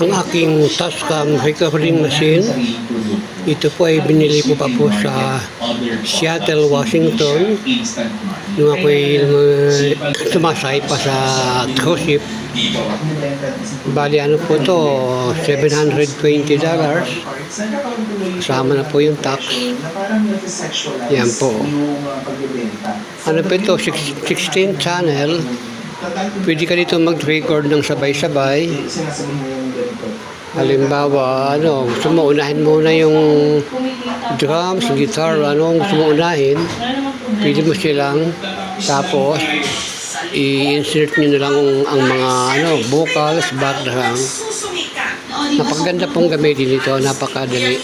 Ang aking Tascam recording machine, ito po ay binili ko pa po sa Seattle, Washington nung ako'y sumasakay pa sa cruise ship. Bali ano po to, $720. Kasama na po yung tax. Yan po. Ano po ito, 16 channel. Pwede ka dito mag-record ng sabay-sabay. Halimbawa, gusto mo unahin muna yung drums, guitar, gusto mo unahin. Pwede mo silang, tapos i-insert nyo na lang ang mga vocals, background. Napakaganda pong gamitin ito, napakadali.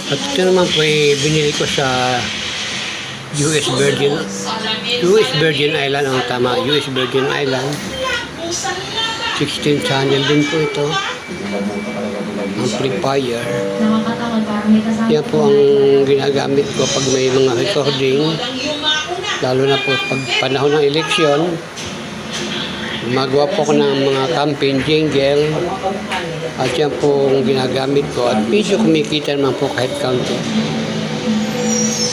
At ito naman po binili ko sa US Virgin Island, ang tama, US Virgin Island. 16 channel din po ito. Amplifier. Yan po ang ginagamit ko pag may mga recording. Lalo na po pag panahon ng eleksyon. Magawa po ko ng mga campaign jingle. At yan po ang ginagamit ko. At medyo kumikita naman po kahit kaunti.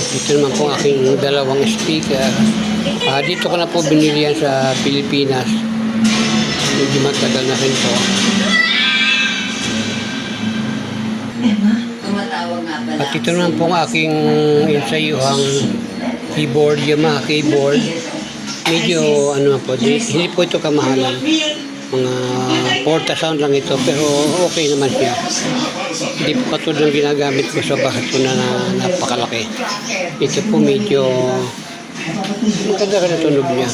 Ito naman po aking dalawang speaker. Dito ko na po binili yan sa Pilipinas. Medyo matagal na rin po. At ito naman po ang aking ensayuhang keyboard, Yamaha keyboard. Medyo po, hindi po ito kamahalan. Mga porta sound lang ito, pero okay naman siya. Hindi po katulad ng ginagamit ko sa bahay ko na napakalaki. Ito po medyo maganda ka na tunog niya.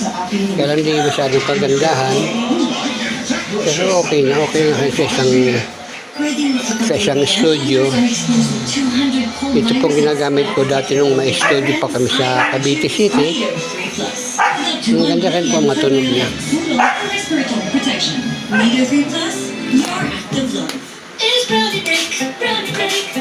Kaya lang hindi masyadong pagandahan. Pero okay na sa isang studio. Ito pong ginagamit ko dati nung may studio pa kami sa Cavite City. Maganda rin po ang matunog niya. Protection. Need a 3+? You're active look. It is Brownie Break. Brownie Break.